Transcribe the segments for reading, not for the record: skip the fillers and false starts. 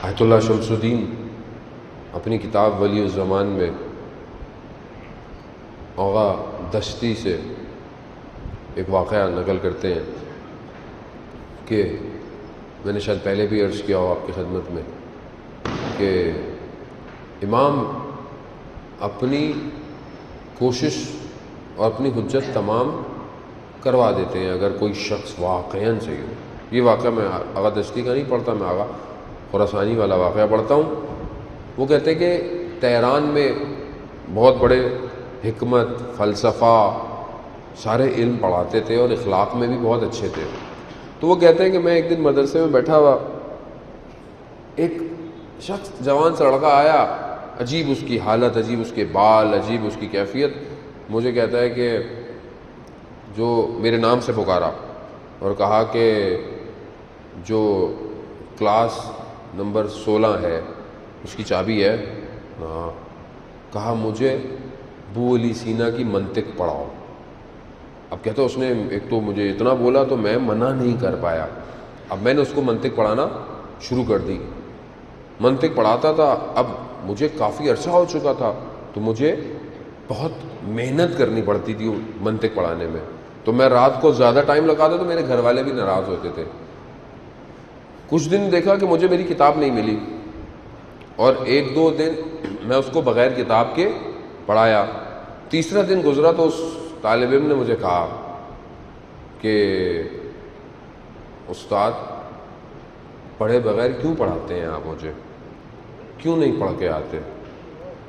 آیت اللہ شمس الدین اپنی کتاب ولی الزمان میں آغا دشتی سے ایک واقعہ نقل کرتے ہیں کہ میں نے شاید پہلے بھی عرض کیا ہو آپ کی خدمت میں کہ امام اپنی کوشش اور اپنی حجت تمام کروا دیتے ہیں اگر کوئی شخص واقعاً صحیح ہو. یہ واقعہ میں آغا دشتی کا نہیں پڑھتا، میں آغا خراسانی والا واقعہ پڑھتا ہوں. وہ کہتے ہیں کہ تہران میں بہت بڑے حکمت، فلسفہ، سارے علم پڑھاتے تھے اور اخلاق میں بھی بہت اچھے تھے. تو وہ کہتے ہیں کہ میں ایک دن مدرسے میں بیٹھا ہوا، ایک شخص جوان سا لڑکا آیا، عجیب اس کی حالت، عجیب اس کے بال، عجیب اس کی کیفیت. مجھے کہتا ہے کہ جو میرے نام سے پکارا اور کہا کہ جو کلاس نمبر 16 ہے اس کی چابی ہے. ہاں. کہا مجھے ابو علی سینا کی منطق پڑھاؤ. اب کہتا اس نے ایک تو مجھے اتنا بولا تو میں منع نہیں کر پایا. اب میں نے اس کو منطق پڑھانا شروع کر دی. منطق پڑھاتا تھا. اب مجھے کافی عرصہ ہو چکا تھا تو مجھے بہت محنت کرنی پڑتی تھی منطق پڑھانے میں. تو میں رات کو زیادہ ٹائم لگاتا تو میرے گھر والے بھی ناراض ہوتے تھے. کچھ دن دیکھا کہ مجھے میری کتاب نہیں ملی اور ایک دو دن میں اس کو بغیر کتاب کے پڑھایا. تیسرا دن گزرا تو اس طالب علم نے مجھے کہا کہ استاد پڑھے بغیر کیوں پڑھاتے ہیں آپ مجھے، کیوں نہیں پڑھ کے آتے؟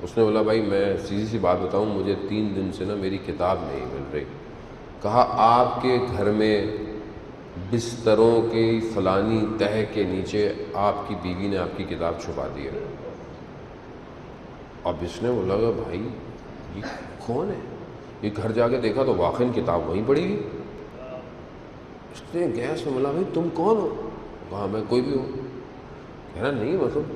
اس نے بولا بھائی میں سیدھی سی بات بتاؤں، مجھے 3 دن سے نا میری کتاب نہیں مل رہی. کہا آپ کے گھر میں بستروں کی فلانی تہہ کے نیچے آپ کی بیوی نے آپ کی کتاب چھپا دی ہے. اب اس نے بولا کہ بھائی یہ کون ہے؟ یہ گھر جا کے دیکھا تو واقعی کتاب وہیں پڑی ہوئی. اس نے گیس میں بولا بھائی تم کون ہو؟ کہا میں کوئی بھی ہوں. کہنا نہیں مطلب،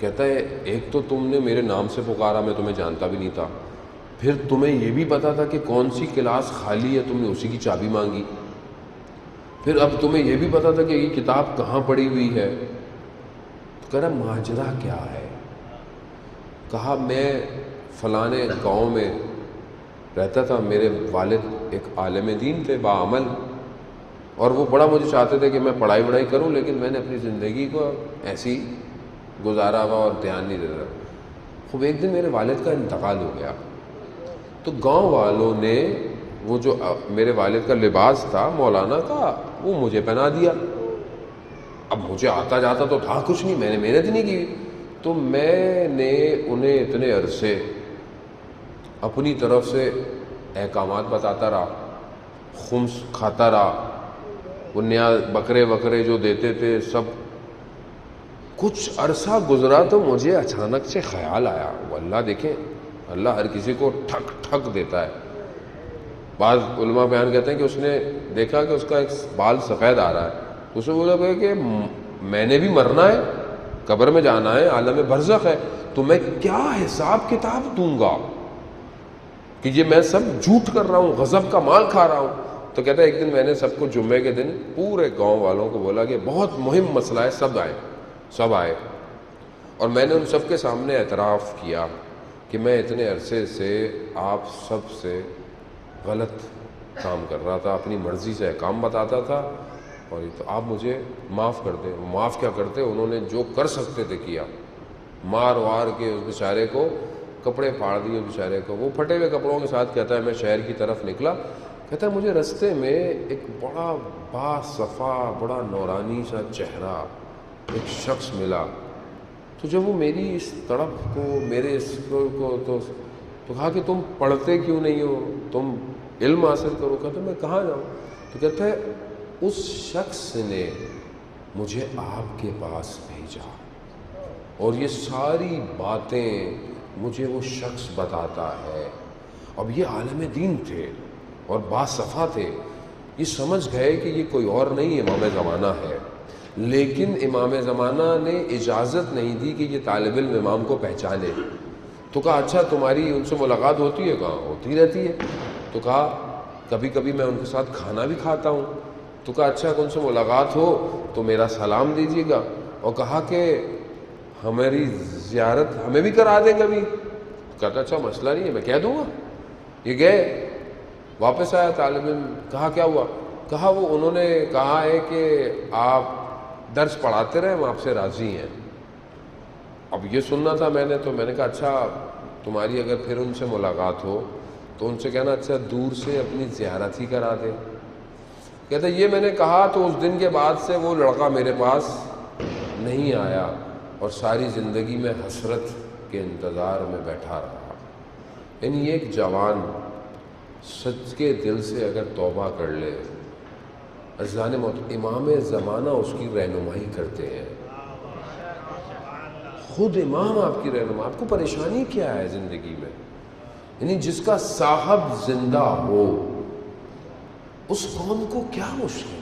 کہتا ہے ایک تو تم نے میرے نام سے پکارا، میں تمہیں جانتا بھی نہیں تھا. پھر تمہیں یہ بھی پتا تھا کہ کون سی کلاس خالی ہے، تم نے اسی کی چابی مانگی. پھر اب تمہیں یہ بھی پتا تھا کہ یہ کتاب کہاں پڑی ہوئی ہے. تو کہہ رہا ماجرا کیا ہے؟ کہا میں فلانے گاؤں میں رہتا تھا، میرے والد ایک عالم دین تھے باعمل، اور وہ بڑا مجھے چاہتے تھے کہ میں پڑھائی وڑھائی کروں، لیکن میں نے اپنی زندگی کو ایسی گزارا ہوا اور دھیان نہیں دیتا. خوب ایک دن میرے والد کا انتقال ہو گیا تو گاؤں والوں نے وہ جو میرے والد کا لباس تھا مولانا کا وہ مجھے پہنا دیا. اب مجھے آتا جاتا تو تھا کچھ نہیں، میں نے محنت نہیں کی. تو میں نے انہیں اتنے عرصے اپنی طرف سے احکامات بتاتا رہا، خمس کھاتا رہا، وہ نیا بکرے وکرے جو دیتے تھے سب. کچھ عرصہ گزرا تو مجھے اچانک سے خیال آیا، وہ اللہ دیکھیں اللہ ہر کسی کو ٹھک ٹھک دیتا ہے. بعض علماء بیان کہتے ہیں کہ اس نے دیکھا کہ اس کا ایک بال سفید آ رہا ہے. اسے بولا کہ میں نے بھی مرنا ہے، قبر میں جانا ہے، عالم برزخ ہے، تو میں کیا حساب کتاب دوں گا کہ یہ میں سب جھوٹ کر رہا ہوں، غضب کا مال کھا رہا ہوں. تو کہتا ہے ایک دن میں نے سب کو جمعے کے دن پورے گاؤں والوں کو بولا کہ بہت مہم مسئلہ ہے، سب آئے اور میں نے ان سب کے سامنے اعتراف کیا کہ میں اتنے عرصے سے آپ سب سے غلط کام کر رہا تھا، اپنی مرضی سے احکام بتاتا تھا، اور یہ تو آپ مجھے معاف کر دیں. معاف کیا کرتے، انہوں نے جو کر سکتے تھے کیا. مار وار کے اس بیچارے کو کپڑے پھاڑ دیے بیچارے کو. وہ پھٹے ہوئے کپڑوں کے ساتھ کہتا ہے میں شہر کی طرف نکلا. کہتا ہے مجھے رستے میں ایک بڑا باصفا بڑا نورانی سا چہرہ ایک شخص ملا. تو جب وہ میری اس تڑپ کو میرے اس کو تو کہا کہ تم پڑھتے کیوں نہیں ہو، تم علم حاصل کرو. کہتا میں کہاں جاؤں؟ تو کہتا ہے اس شخص نے مجھے آپ کے پاس بھیجا اور یہ ساری باتیں مجھے وہ شخص بتاتا ہے. اب یہ عالم دین تھے اور باصفا تھے، یہ سمجھ گئے کہ یہ کوئی اور نہیں امام زمانہ ہے. لیکن امام زمانہ نے اجازت نہیں دی کہ یہ طالب علم امام کو پہچانے. تو کہا اچھا تمہاری ان سے ملاقات ہوتی ہے؟ کہا ہوتی رہتی ہے. تو کہا کبھی کبھی میں ان کے ساتھ کھانا بھی کھاتا ہوں. تو کہا اچھا کہ ان سے ملاقات ہو تو میرا سلام دیجیے گا. اور کہا کہ ہماری زیارت ہمیں بھی کرا دیں کبھی. کہتا اچھا مسئلہ نہیں ہے، میں کہہ دوں گا. یہ گئے، واپس آیا طالب علم، کہا کیا ہوا؟ کہا وہ انہوں نے کہا ہے کہ آپ درس پڑھاتے رہے، ہم آپ سے راضی ہیں. اب یہ سننا تھا میں نے، تو میں نے کہا اچھا تمہاری اگر پھر ان سے ملاقات ہو تو ان سے کہنا اچھا دور سے اپنی زیارت ہی کرا دے. کہتا یہ میں نے کہا تو اس دن کے بعد سے وہ لڑکا میرے پاس نہیں آیا اور ساری زندگی میں حسرت کے انتظار میں بیٹھا رہا. یعنی ایک جوان سچ کے دل سے اگر توبہ کر لے، عزیزان موت امام زمانہ اس کی رہنمائی کرتے ہیں، خود امام آپ کی رہنمائی. آپ کو پریشانی کیا ہے زندگی میں؟ یعنی جس کا صاحب زندہ ہو اس قوم کو کیا مشکل